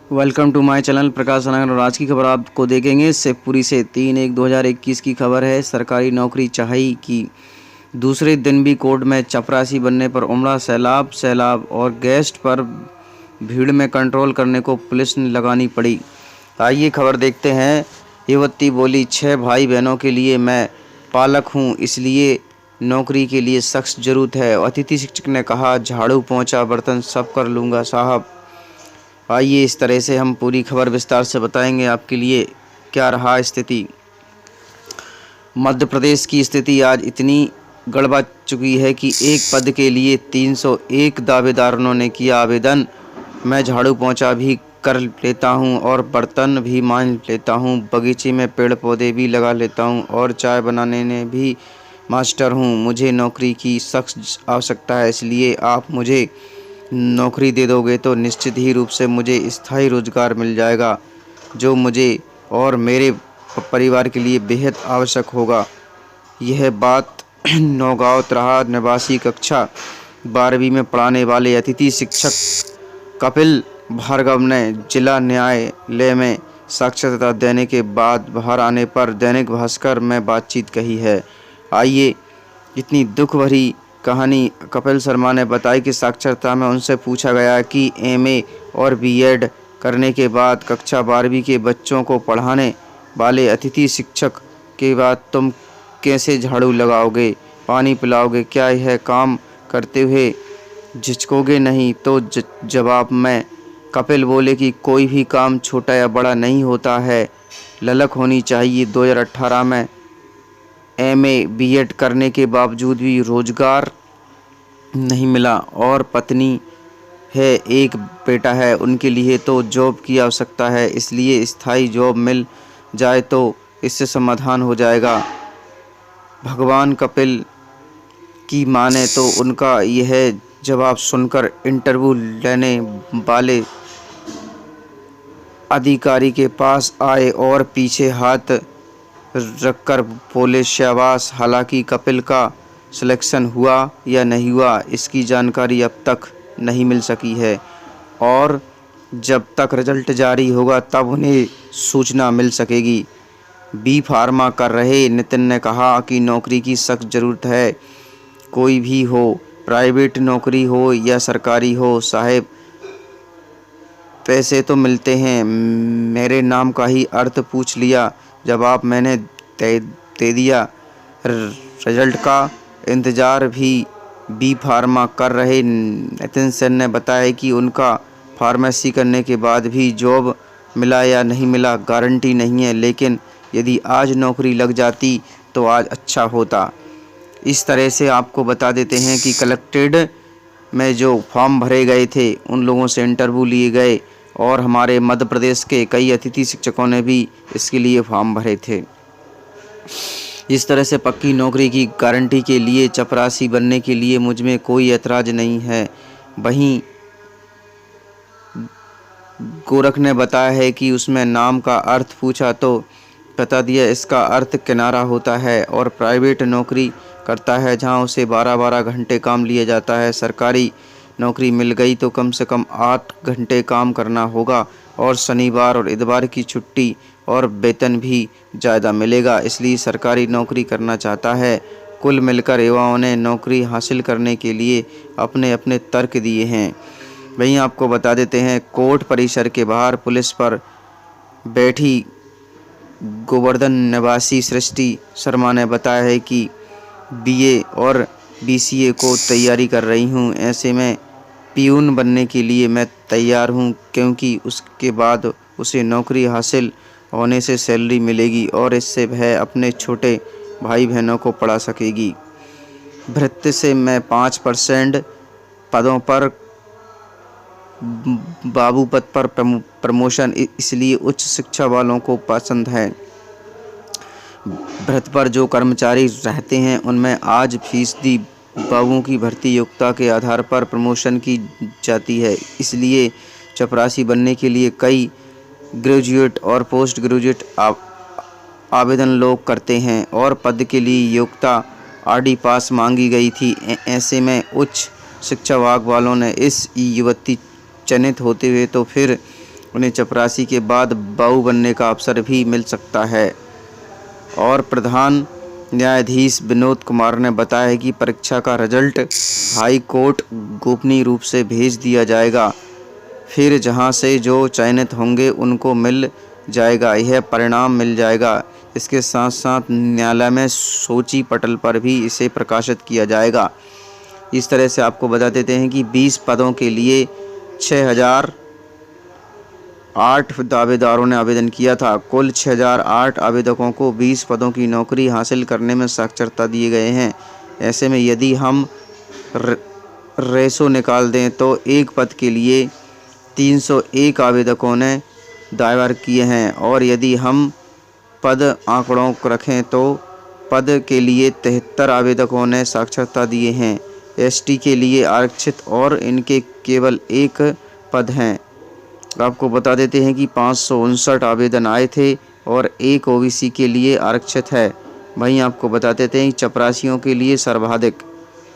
Welcome to my channel प्रकाश सनागर। और आज की खबर आपको देखेंगे शिवपुरी से 3/1/2021 की खबर है। सरकारी नौकरी चाहिए कि दूसरे दिन भी कोर्ट में चपरासी बनने पर उमड़ा सैलाब और गेस्ट पर भीड़ में कंट्रोल करने को पुलिस ने लगानी पड़ी। आइए खबर देखते हैं। युवती बोली, 6 भाई बहनों के लिए मैं पालक हूँ, इसलिए नौकरी के लिए सख्त जरूरत है। अतिथि शिक्षक ने कहा, झाड़ू पोंछा बर्तन सब कर लूँगा साहब। आइए इस तरह से हम पूरी खबर विस्तार से बताएंगे आपके लिए क्या रहा स्थिति। मध्य प्रदेश की स्थिति आज इतनी गड़बड़ा चुकी है कि एक पद के लिए 301 दावेदारों ने किया आवेदन। मैं झाड़ू पोंछा भी कर लेता हूं और बर्तन भी मांज लेता हूं, बगीचे में पेड़ पौधे भी लगा लेता हूं और चाय बनाने में भी मास्टर हूं। मुझे नौकरी की सख्त आवश्यकता है, इसलिए आप मुझे नौकरी दे दोगे तो निश्चित ही रूप से मुझे स्थायी रोजगार मिल जाएगा, जो मुझे और मेरे परिवार के लिए बेहद आवश्यक होगा। यह बात नौगांव त्राहा निवासी कक्षा 12वीं में पढ़ाने वाले अतिथि शिक्षक कपिल भार्गव ने जिला न्यायालय में साक्ष्यता देने के बाद बाहर आने पर दैनिक भास्कर में बातचीत कही है। आइए इतनी दुख भरी कहानी कपिल शर्मा ने बताई कि साक्षरता में उनसे पूछा गया कि एमए और बीएड करने के बाद कक्षा 12वीं के बच्चों को पढ़ाने वाले अतिथि शिक्षक के बाद तुम कैसे झाड़ू लगाओगे, पानी पिलाओगे, क्या यह काम करते हुए झिझकोगे नहीं? तो जवाब में कपिल बोले कि कोई भी काम छोटा या बड़ा नहीं होता है, ललक होनी चाहिए। 2018 में एमए बीएड करने के बावजूद भी रोजगार नहीं मिला और पत्नी है, एक बेटा है, उनके लिए तो जॉब की आवश्यकता है, इसलिए स्थायी जॉब मिल जाए तो इससे समाधान हो जाएगा। भगवान कपिल की माने तो उनका यह जवाब सुनकर इंटरव्यू लेने वाले अधिकारी के पास आए और पीछे हाथ रखकर बोले, शाबाश। हालांकि कपिल का सिलेक्शन हुआ या नहीं हुआ इसकी जानकारी अब तक नहीं मिल सकी है और जब तक रिजल्ट जारी होगा तब उन्हें सूचना मिल सकेगी। बी फार्मा कर रहे नितिन ने कहा कि नौकरी की सख्त ज़रूरत है, कोई भी हो, प्राइवेट नौकरी हो या सरकारी हो साहब, पैसे तो मिलते हैं। मेरे नाम का ही अर्थ पूछ लिया, जवाब मैंने दे दिया। रिजल्ट का इंतज़ार भी बी फार्मा कर रहे नितिन सेन ने बताया कि उनका फार्मेसी करने के बाद भी जॉब मिला या नहीं मिला गारंटी नहीं है, लेकिन यदि आज नौकरी लग जाती तो आज अच्छा होता। इस तरह से आपको बता देते हैं कि कलेक्टेड में जो फॉर्म भरे गए थे उन लोगों से इंटरव्यू लिए गए और हमारे मध्य प्रदेश के कई अतिथि शिक्षकों ने भी इसके लिए फॉर्म भरे थे। इस तरह से पक्की नौकरी की गारंटी के लिए चपरासी बनने के लिए मुझ में कोई ऐतराज़ नहीं है। वहीं गोरख ने बताया है कि उसमें नाम का अर्थ पूछा तो बता दिया, इसका अर्थ किनारा होता है और प्राइवेट नौकरी करता है जहां उसे 12-12 घंटे काम लिया जाता है। सरकारी नौकरी मिल गई तो कम से कम 8 घंटे काम करना होगा और शनिवार और इतवार की छुट्टी और वेतन भी ज़्यादा मिलेगा, इसलिए सरकारी नौकरी करना चाहता है। कुल मिलकर युवाओं ने नौकरी हासिल करने के लिए अपने अपने तर्क दिए हैं। वहीं आपको बता देते हैं, कोर्ट परिसर के बाहर पुलिस पर बैठी गोवर्धन निवासी सृष्टि शर्मा ने बताया है कि बीए और बीसीए को तैयारी कर रही हूँ, ऐसे में पियून बनने के लिए मैं तैयार हूँ, क्योंकि उसके बाद उसे नौकरी हासिल होने से सैलरी मिलेगी और इससे वह अपने छोटे भाई बहनों को पढ़ा सकेगी। भृत्य से मैं 5% पदों पर बाबू पद पर प्रमोशन, इसलिए उच्च शिक्षा वालों को पसंद है। भृत्य पर जो कर्मचारी रहते हैं उनमें आज फीसदी बाबुओं की भर्ती योग्यता के आधार पर प्रमोशन की जाती है, इसलिए चपरासी बनने के लिए कई ग्रेजुएट और पोस्ट ग्रेजुएट आवेदन लोग करते हैं और पद के लिए योग्यता आरडी पास मांगी गई थी। ऐसे में उच्च शिक्षा विभाग वालों ने इस युवती चयनित होते हुए तो फिर उन्हें चपरासी के बाद बहू बनने का अवसर भी मिल सकता है। और प्रधान न्यायाधीश विनोद कुमार ने बताया कि परीक्षा का रिजल्ट हाई कोर्ट गोपनीय रूप से भेज दिया जाएगा, फिर जहां से जो चयनित होंगे उनको मिल जाएगा, यह परिणाम मिल जाएगा। इसके साथ साथ न्यायालय में सूची पटल पर भी इसे प्रकाशित किया जाएगा। इस तरह से आपको बता देते हैं कि 20 पदों के लिए 6008 दावेदारों ने आवेदन किया था। कुल 6008 आवेदकों को 20 पदों की नौकरी हासिल करने में साक्षरता दिए गए हैं। ऐसे में यदि हम रेशो निकाल दें तो एक पद के लिए 301 आवेदकों ने दायर किए हैं, और यदि हम पद आंकड़ों को रखें तो पद के लिए 73 आवेदकों ने साक्षरता दिए हैं। एसटी के लिए आरक्षित और इनके केवल एक पद हैं। आपको बता देते हैं कि 559 आवेदन आए थे और एक ओबीसी के लिए आरक्षित है। वहीं आपको बता देते हैं चपरासियों के लिए सर्वाधिक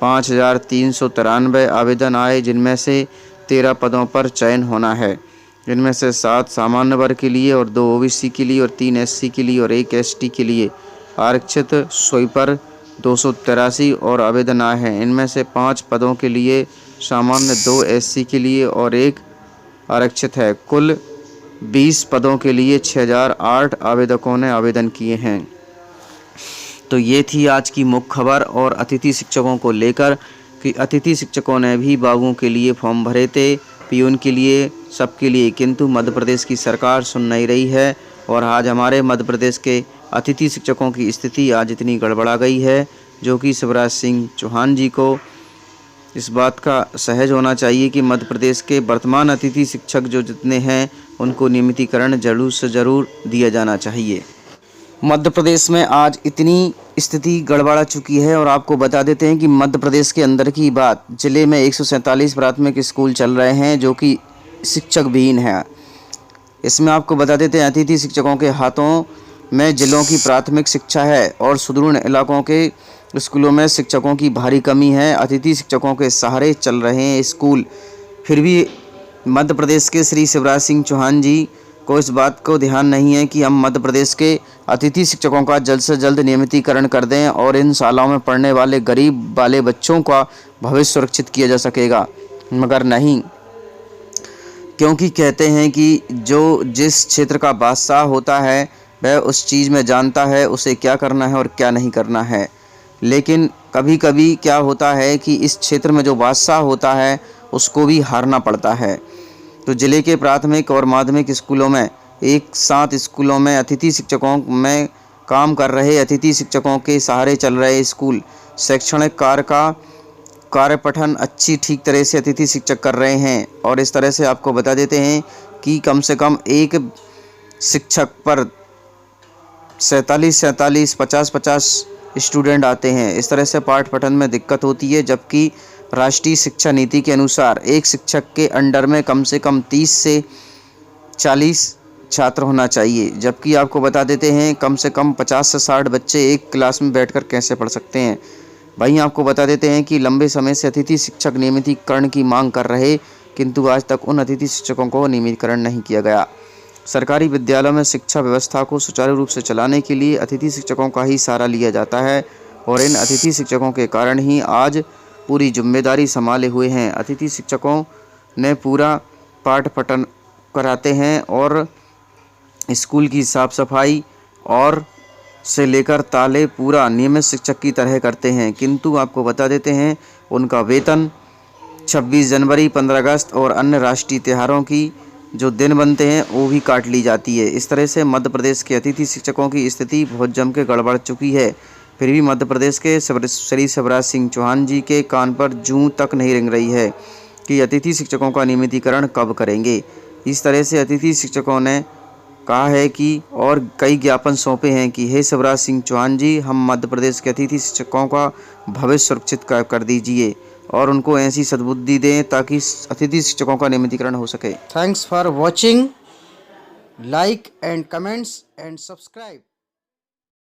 5393 आवेदन आए, जिनमें से 13 पदों पर चयन होना है। इनमें से 7 सामान्य वर्ग के लिए और 2 ओबीसी के लिए और 3 एससी के लिए और 1 एसटी के लिए आरक्षित स्वीपर 283 और आवेदन आए हैं। इनमें से 5 पदों के लिए सामान्य, 2 एससी के लिए और 1 आरक्षित है। कुल 20 पदों के लिए 6008 आवेदकों ने आवेदन किए हैं। तो ये थी आज की मुख्य खबर और अतिथि शिक्षकों को लेकर कि अतिथि शिक्षकों ने भी बाबुओं के लिए फॉर्म भरे थे, पियून के लिए, सबके लिए, किंतु मध्य प्रदेश की सरकार सुन नहीं रही है। और आज हमारे मध्य प्रदेश के अतिथि शिक्षकों की स्थिति आज इतनी गड़बड़ा गई है, जो कि शिवराज सिंह चौहान जी को इस बात का सहज होना चाहिए कि मध्य प्रदेश के वर्तमान अतिथि शिक्षक जो जितने हैं उनको नियमितीकरण जरूर से ज़रूर दिया जाना चाहिए। मध्य प्रदेश में आज इतनी स्थिति गड़बड़ा चुकी है। और आपको बता देते हैं कि मध्य प्रदेश के अंदर की बात, जिले में 147 प्राथमिक स्कूल चल रहे हैं जो कि शिक्षक विहीन है। इसमें आपको बता देते हैं अतिथि शिक्षकों के हाथों में जिलों की प्राथमिक शिक्षा है और सुदूर इलाकों के स्कूलों में शिक्षकों की भारी कमी है। अतिथि शिक्षकों के सहारे चल रहे हैं स्कूल। फिर भी मध्य प्रदेश के श्री शिवराज सिंह चौहान जी को इस बात को ध्यान नहीं है कि हम मध्य प्रदेश के अतिथि शिक्षकों का जल्द से जल्द नियमितीकरण कर दें और इन शालाओं में पढ़ने वाले गरीब वाले बच्चों का भविष्य सुरक्षित किया जा सकेगा। मगर नहीं, क्योंकि कहते हैं कि जो जिस क्षेत्र का बादशाह होता है वह उस चीज़ में जानता है उसे क्या करना है और क्या नहीं करना है। लेकिन कभी कभी क्या होता है कि इस क्षेत्र में जो बादशाह होता है उसको भी हारना पड़ता है। तो जिले के प्राथमिक और माध्यमिक स्कूलों में एक साथ स्कूलों में अतिथि शिक्षकों में काम कर रहे अतिथि शिक्षकों के सहारे चल रहे स्कूल शैक्षणिक कार्य पठन अच्छी ठीक तरह से अतिथि शिक्षक कर रहे हैं। और इस तरह से आपको बता देते हैं कि कम से कम एक शिक्षक पर 47 50 स्टूडेंट आते हैं। इस तरह से पाठ पठन में दिक्कत होती है, जबकि राष्ट्रीय शिक्षा नीति के अनुसार एक शिक्षक के अंडर में कम से कम 30 से 40 छात्र होना चाहिए। जबकि आपको बता देते हैं कम से कम 50 से 60 बच्चे एक क्लास में बैठकर कैसे पढ़ सकते हैं। वहीं आपको बता देते हैं कि लंबे समय से अतिथि शिक्षक नियमितीकरण की मांग कर रहे, किंतु आज तक उन अतिथि शिक्षकों को नियमितीकरण नहीं किया गया। सरकारी विद्यालयों में शिक्षा व्यवस्था को सुचारू रूप से चलाने के लिए अतिथि शिक्षकों का ही सहारा लिया जाता है और इन अतिथि शिक्षकों के कारण ही आज पूरी जिम्मेदारी संभाले हुए हैं। अतिथि शिक्षकों ने पूरा पाठ पठन कराते हैं और स्कूल की साफ सफाई और से लेकर ताले पूरा नियमित शिक्षक की तरह करते हैं, किंतु आपको बता देते हैं उनका वेतन 26 जनवरी, 15 अगस्त और अन्य राष्ट्रीय त्योहारों की जो दिन बनते हैं वो भी काट ली जाती है। इस तरह से मध्य प्रदेश के अतिथि शिक्षकों की स्थिति बहुत जम के गड़बड़ चुकी है। फिर भी मध्य प्रदेश के श्री शिवराज सिंह चौहान जी के कान पर जूं तक नहीं रेंग रही है कि अतिथि शिक्षकों का नियमितीकरण कब करेंगे। इस तरह से अतिथि शिक्षकों ने कहा है कि और कई ज्ञापन सौंपे हैं कि हे शिवराज सिंह चौहान जी, हम मध्य प्रदेश के अतिथि शिक्षकों का भविष्य सुरक्षित कर दीजिए और उनको ऐसी सद्बुद्धि दें ताकि अतिथि शिक्षकों का नियमितीकरण हो सके। Thanks for watching, like and comments and subscribe.